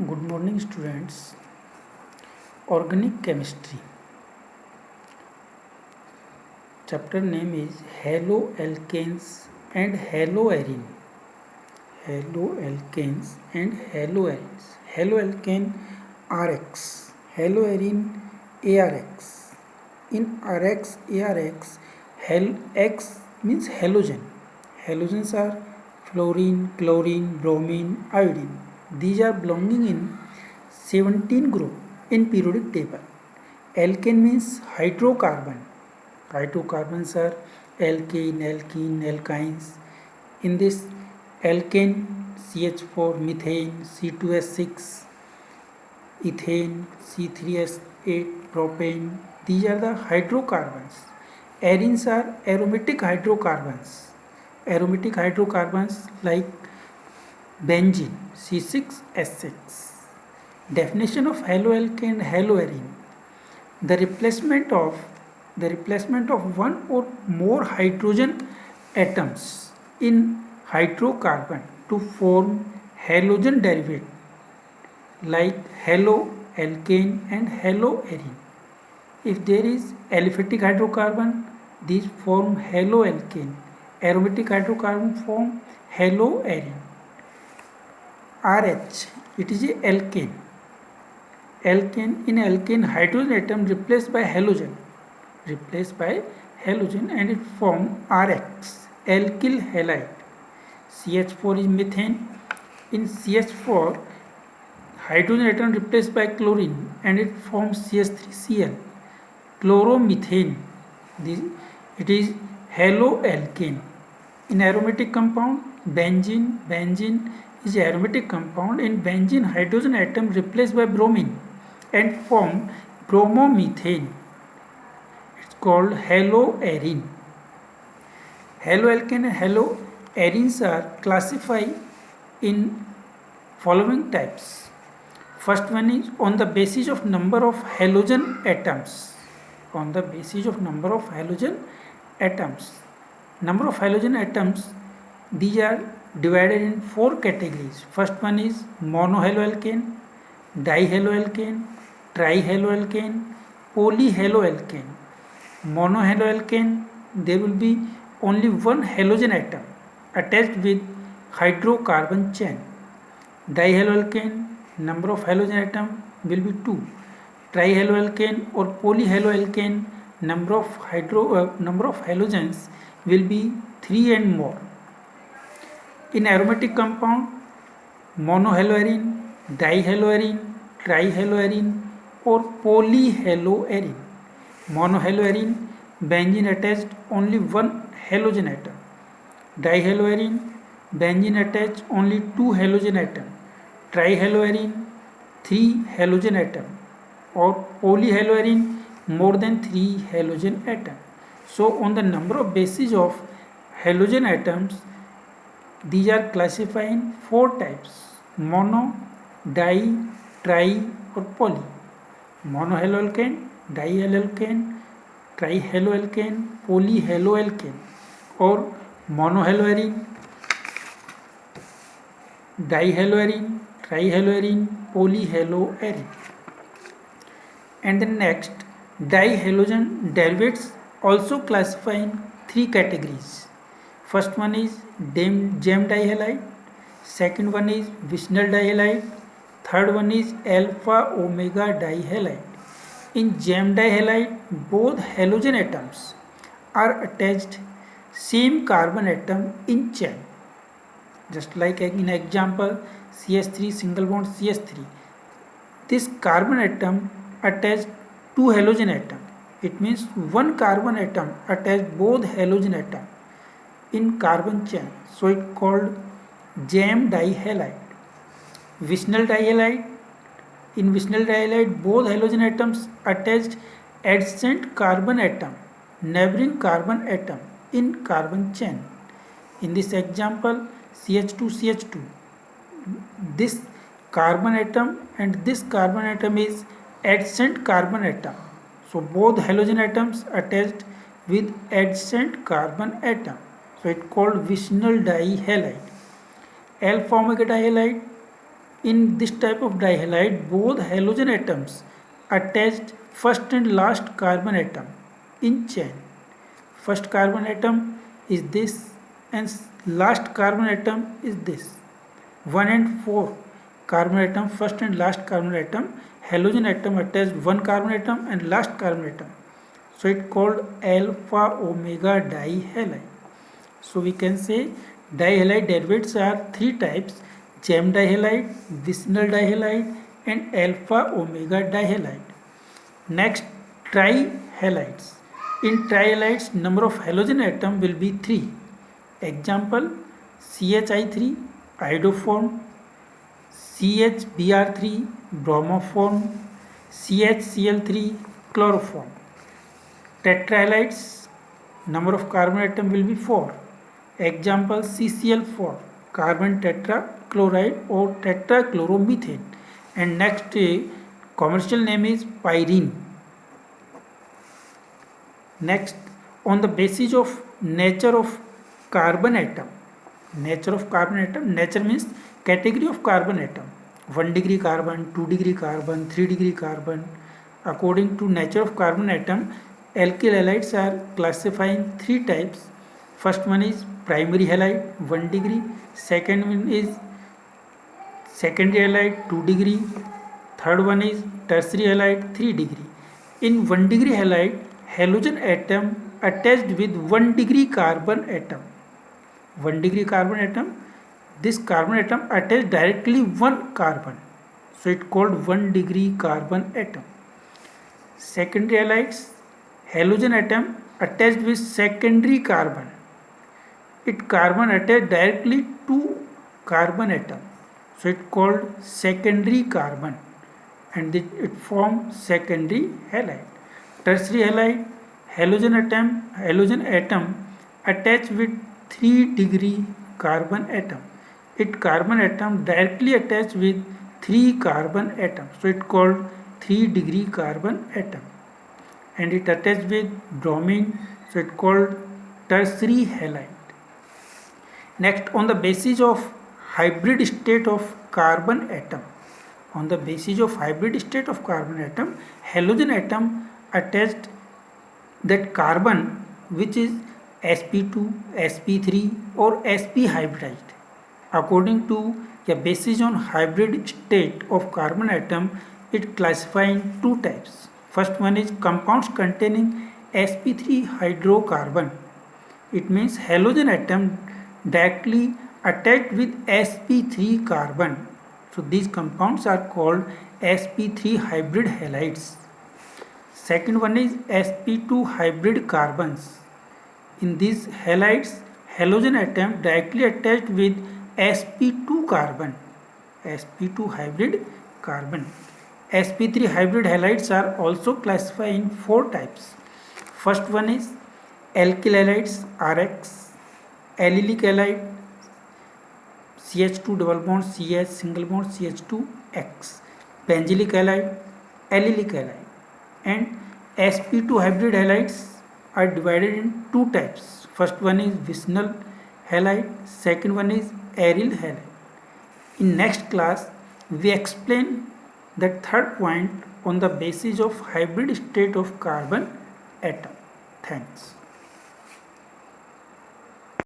Good morning, students. Organic chemistry. Chapter name is haloalkanes and haloarine. Haloalkanes and haloarines. Haloalkane RX. Haloarine ARX. In RX, ARX, X means halogen. Halogens are fluorine, chlorine, bromine, iodine. These are belonging in 17 group in periodic table. Alkane means hydrocarbon. Hydrocarbons are alkane, alkene, alkynes. In this alkane, CH4, methane, C2S6, ethane, C3S8, propane. These are the hydrocarbons. Arenes are aromatic hydrocarbons. Aromatic hydrocarbons like benzene, C6S6. Definition of haloalkane and haloarine: the replacement of one or more hydrogen atoms in hydrocarbon to form halogen derivative like haloalkane and haloarine. If there is aliphatic hydrocarbon, these form haloalkane. Aromatic hydrocarbon form haloarine. RH, it is a alkane. In alkane, hydrogen atom replaced by halogen and it form RX, alkyl halide. CH4 is methane. In CH4, hydrogen atom replaced by chlorine and it forms CH3Cl, chloromethane. It is haloalkane. In aromatic compound, benzene is aromatic compound. In benzene, hydrogen atom replaced by bromine and form bromomethane. It's called haloarine. Haloalkane and haloarines are classified in following types. First one is on the basis of number of halogen atoms. Number of halogen atoms, these are divided in 4 categories. First one is monohaloalkane, dihaloalkane, trihaloalkane, polyhaloalkane. Monohaloalkane, there will be only one halogen atom attached with hydrocarbon chain. Dihaloalkane, number of halogen atom will be 2. Trihaloalkane or polyhaloalkane, number of halogens will be 3 and more. In aromatic compound, monohaloarine, dihaloarine, trihaloarine or polyhaloarine. Monohaloarine, benzene attached only one halogen atom. Dihaloarine, benzene attached only 2 halogen atom. Trihaloarine, 3 halogen atom. Or polyhaloarine, more than 3 halogen atom. So on the number of bases of halogen atoms, these are classified in 4 types: mono, di, tri or poly. Monohaloalkane, dihaloalkane, trihaloalkane, polyhaloalkane or monohaloarine, dihaloarine, trihaloarine, polyhaloarine. And the next, dihalogen derivatives also classify in 3 categories. First one is gem dihalide, second one is vinyl dihalide, third one is alpha omega dihalide. In gem dihalide, both halogen atoms are attached same carbon atom in chain. Just like in example CH3 single bond CH3. This carbon atom attached 2 halogen atom. It means one carbon atom attached both halogen atom in carbon chain. So it called gem dihalide. Vinyl dihalide. In vinyl dihalide, both halogen atoms attached adjacent carbon atom, neighboring carbon atom in carbon chain. In this example, CH2CH2. This carbon atom and this carbon atom is adjacent carbon atom. So both halogen atoms attached with adjacent carbon atom. So it called vinyl dihalide. Alpha omega dihalide, In this type of dihalide, both halogen atoms attached first and last carbon atom in chain. First carbon atom is this and last carbon atom is this. 1 and 4 carbon atom, first and last carbon atom, halogen atom attached one carbon atom and last carbon atom. So it called alpha omega dihalide. So we can say dihalide derivatives are three types: gem dihalide, vicinal dihalide and alpha omega dihalide. Next, trihalides. In trihalides, number of halogen atom will be 3. Example, CHI3 iodophone, CHBr3 bromophone, CHCl3 chlorophone. Tetrahalides, number of carbon atom will be 4. Example, CCl4 carbon tetrachloride or tetrachloromethane. And next commercial name is pyrene. Next, on the basis of nature of carbon atom. Nature of carbon atom, nature means category of carbon atom. 1 degree carbon, 2 degree carbon, 3 degree carbon. According to nature of carbon atom, alkyl halides are classifying three types. First one is primary halide 1 degree, second one is secondary halide 2 degree, third one is tertiary halide 3 degree. In 1 degree halide, halogen atom attached with 1 degree carbon atom. 1 degree carbon atom, this carbon atom attached directly one carbon. So it called 1 degree carbon atom. Secondary halides, halogen atom attached with secondary carbon. It carbon attached directly to carbon atom. So it called secondary carbon and it formed secondary halide. Tertiary halide, halogen atom attached with 3 degree carbon atom. It carbon atom directly attached with 3 carbon atoms. So it called 3 degree carbon atom. And it attached with bromine. So it called tertiary halide. Next, on the basis of hybrid state of carbon atom. On the basis of hybrid state of carbon atom, halogen atom attached that carbon which is sp2, sp3 or sp hybridized. According to the basis on hybrid state of carbon atom, it classified in two types. First one is compounds containing sp3 hydrocarbon. It means halogen atom directly attached with sp3 carbon. So these compounds are called sp3 hybrid halides. Second one is sp2 hybrid carbons. In these halides, halogen atom directly attached with sp2 carbon. sp2 hybrid carbon. sp3 hybrid halides are also classified in four types. First one is alkyl halides Rx, allylic halide CH2 double bond CH single bond CH2 X, benzylic halide, allylic halide, and sp2 hybrid halides are divided in two types. First one is vicinal halide, second one is aryl halide. In next class, we explain that third point on the basis of hybrid state of carbon atom. Thanks.